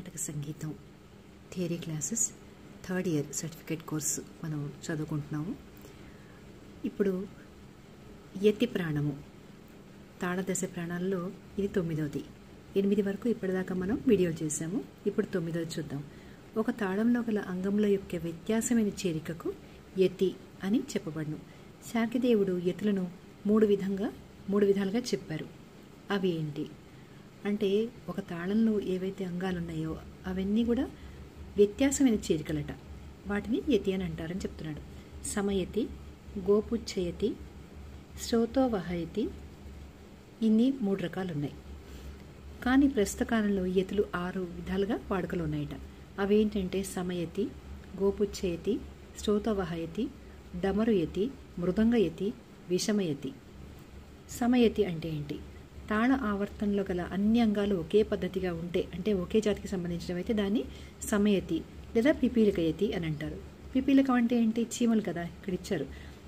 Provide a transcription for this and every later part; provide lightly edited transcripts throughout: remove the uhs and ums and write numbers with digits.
కర్ణాటక సంగీతం theory classes third year certificate course మనం చదువుకుంటున్నాము. ఇప్పుడు యతి ప్రాణము తాళదశ ప్రాణాల్లో ఇది 9వది. 8 వరకు ఇప్పటిదాకా మనం వీడియో చేసాము. ఇప్పుడు 9వది చూద్దాం. ఒక తాళంలో గల అంగముల యొక్క వ్యత్యాసమైన చేరికకు యతి అని చెప్పబడును. శార్కిదేవుడు యతులను మూడు విధాలుగా చెప్పారు. అవి ఏంటి అంటే, ఒక తాళంలో ఏవైతే అంగాలు ఉన్నాయో అవన్నీ కూడా వ్యత్యాసమైన చేరికలట. వాటిని యతి అని అంటారని చెప్తున్నాడు. సమయతి, గోపుచ్చయతి, శ్రోతోవహయతి, ఇన్ని 3 రకాలు ఉన్నాయి. కానీ ప్రస్తుత కాలంలో యతులు 6 విధాలుగా వాడుకలు ఉన్నాయట. అవేంటంటే సమయతి, గోపుచ్చయతి, శ్రోతోవహయతి, డమరుయతి, మృదంగయతి, విషమయతి. సమయతి అంటే ఏంటి? తాళ ఆవర్తనలో గల అన్ని అంగాలు ఒకే పద్ధతిగా ఉంటే, అంటే ఒకే జాతికి సంబంధించినవైతే దాన్ని సమయతి లేదా పిపీలికయతి అని అంటారు. పిపీలికం అంటే ఏంటి? చీమలు కదా ఇక్కడ ఇచ్చారు.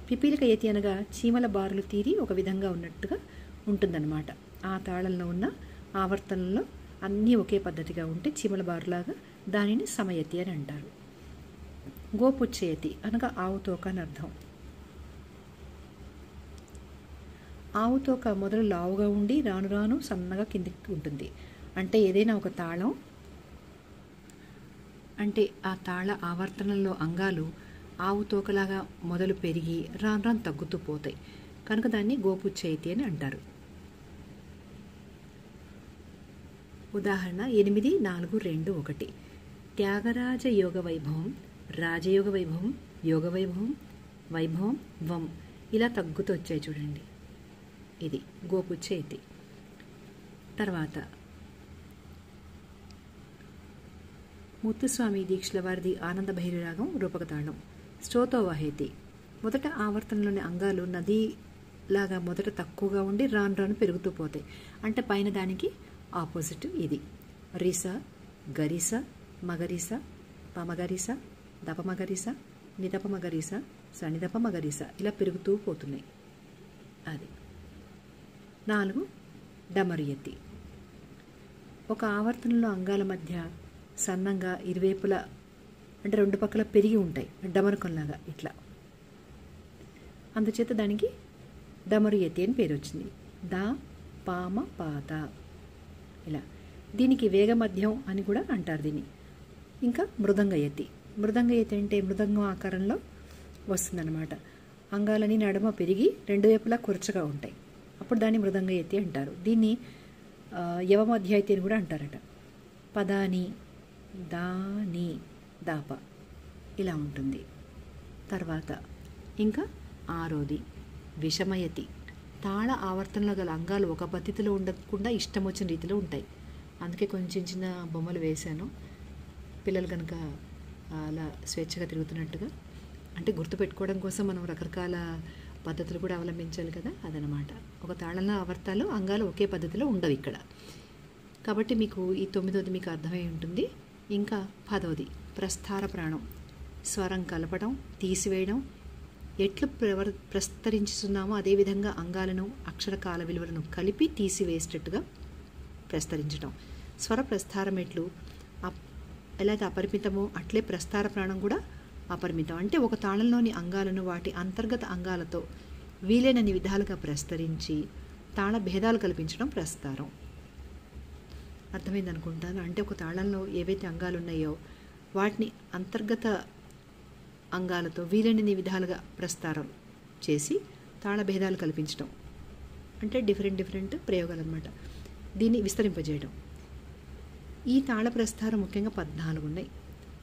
పిపీలికయతి అనగా చీమల బారులు తీరి ఒక విధంగా ఉన్నట్టుగా ఉంటుందన్నమాట. ఆ తాళంలో ఉన్న ఆవర్తనలో అన్నీ ఒకే పద్ధతిగా ఉంటే చీమల బారులాగా దానిని సమయతి అని అంటారు. గోపుచ్చయతి అనగా ఆవుతోక అని అర్థం. ఆవుతోక మొదలు లావుగా ఉండి రాను రాను సన్నగా కిందికి ఉంటుంది. అంటే ఏదైనా ఒక తాళం అంటే ఆ తాళ ఆవర్తనంలో అంగాలు ఆవుతోకలాగా మొదలు పెరిగి రాను రాను తగ్గుతూ పోతాయి కనుక దాన్ని గోపుచ్చయతి అని అంటారు. ఉదాహరణ 8, 4, 2, 1. త్యాగరాజ యోగ వైభవం, రాజయోగ వైభవం, యోగ వైభవం, వైభవం, వం ఇలా తగ్గుతూ వచ్చాయి చూడండి. ఇది గోపుచ్చయతి. తర్వాత ముత్తుస్వామి దీక్షల వారిది ఆనంద భైరవి రాగం రూపక తాళం. శ్రోతోవహయతి. మొదట ఆవర్తనలోని అంగాలు నదిలాగా మొదట తక్కువగా ఉండి రాను రాను పెరుగుతూ పోతాయి. అంటే పైన దానికి ఆపోజిట్ ఇది. రిస, గరిస, మగరిస, పమగరిస, దపమగరిస, నిదపమగరిస, సనిదపమగరిస ఇలా పెరుగుతూ పోతున్నాయి. అది. 4 డమరుయతి. ఒక ఆవర్తనంలో అంగాల మధ్య సన్నంగా ఇరువైపులా అంటే 2 పక్కల పెరిగి ఉంటాయి డమరుకంలాగా ఇట్లా. అందుచేత దానికి డమరుయతి అని పేరు వచ్చింది. దా, పామ, పాత ఇలా. దీనికి వేగ మధ్యం అని కూడా అంటారు దీన్ని. ఇంకా మృదంగయతి. మృదంగయతి అంటే మృదంగం ఆకారంలో వస్తుందన్నమాట. అంగాలని నడుమ పెరిగి 2 వైపులా కురచగా ఉంటాయి. అప్పుడు దాన్ని మృదంగయతి అంటారు. దీన్ని యవమధ్యయతి అని కూడా అంటారట. పదాని, దాని, దాప ఇలా ఉంటుంది. తర్వాత ఇంకా 6వది విషమయతి. తాళ ఆవర్తనలో గల అంగాలు ఒక పద్ధతిలో ఉండకుండా ఇష్టం వచ్చిన రీతిలో ఉంటాయి. అందుకే కొంచెం చిన్న బొమ్మలు వేశాను. పిల్లలు కనుక అలా స్వేచ్ఛగా తిరుగుతున్నట్టుగా అంటే గుర్తుపెట్టుకోవడం కోసం మనం రకరకాల పద్ధతులు కూడా అవలంబించాలి కదా, అదనమాట. ఒక తాళంలో ఆవర్తాలు అంగాలు ఒకే పద్ధతిలో ఉండవు ఇక్కడ. కాబట్టి మీకు ఈ 9వది మీకు అర్థమై ఉంటుంది. ఇంకా 10వది ప్రస్థార ప్రాణం. స్వరం కలపడం, తీసివేయడం, ఎట్లు ప్రస్తరించుతున్నామో అదేవిధంగా అంగాలను అక్షర కాల విలువలను కలిపి తీసివేసేటట్టుగా ప్రస్తరించడం. స్వర ప్రస్థారం ఎట్లు ఎలా అయితే అపరిమితమో అట్లే ప్రస్థార ప్రాణం కూడా అపరిమితం. అంటే ఒక తాళంలోని అంగాలను వాటి అంతర్గత అంగాలతో వీలైనన్ని విధాలుగా ప్రస్తరించి తాళ భేదాలు కల్పించడం ప్రస్తారం. అర్థమైంది అనుకుంటాను. అంటే ఒక తాళంలో ఏవైతే అంగాలు ఉన్నాయో వాటిని అంతర్గత అంగాలతో వీలైనన్ని విధాలుగా ప్రస్తారం చేసి తాళ భేదాలు కల్పించడం అంటే డిఫరెంట్ ప్రయోగాలు అన్నమాట. దీన్ని విస్తరింపజేయడం. ఈ తాళ ప్రస్థారం ముఖ్యంగా 14 ఉన్నాయి.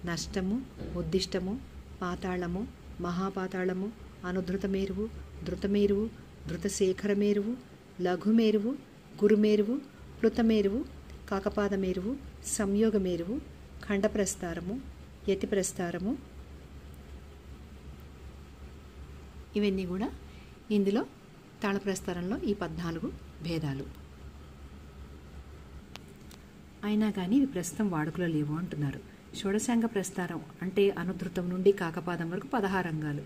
నష్టము, ఉద్దిష్టము, పాతాళము, మహాపాతాళము, అనుధృత మేరువు, ధృతమేరువు, ధృతశేఖర మేరువు, లఘుమేరువు, గురుమేరువు, ప్లుతమేరువు, కాకపాద మేరువు, సంయోగ మేరువు, ఖండ ప్రస్థారము, యతి ప్రస్థారము. ఇవన్నీ కూడా ఇందులో తాళ ప్రస్థారంలో ఈ 14 భేదాలు. అయినా కానీ ఇవి ప్రస్తుతం వాడుకలో లేవు అంటున్నారు. షోడశాంగ ప్రస్థారం అంటే అనుధృతం నుండి కాకపాదం వరకు 16 అంగాలు.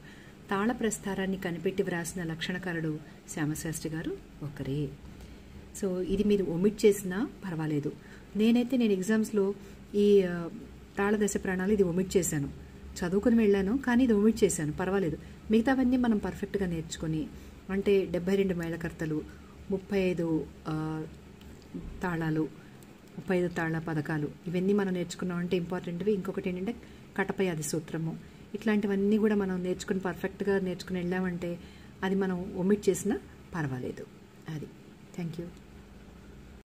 తాళ ప్రస్థారాన్ని కనిపెట్టి వ్రాసిన లక్షణకారుడు శ్యామశాస్త్రి గారు ఒకరే. సో ఇది మీరు ఒమిట్ చేసినా పర్వాలేదు. నేను ఎగ్జామ్స్లో ఈ తాళదశ ప్రాణాలు ఇది ఒమిట్ చేశాను, చదువుకుని వెళ్ళాను కానీ ఇది ఒమిట్ చేశాను, పర్వాలేదు. మిగతావన్నీ మనం పర్ఫెక్ట్గా నేర్చుకొని, అంటే 72 మేళకర్తలు, 35 తాళాలు, 35 తాళ పథకాలు, ఇవన్నీ మనం నేర్చుకున్నామంటే ఇంపార్టెంట్వి. ఇంకొకటి ఏంటంటే కటపై అది సూత్రము, ఇట్లాంటివన్నీ కూడా మనం నేర్చుకుని పర్ఫెక్ట్గా నేర్చుకుని వెళ్ళామంటే అది మనం ఒమిట్ చేసినా పర్వాలేదు. అది. Thank you.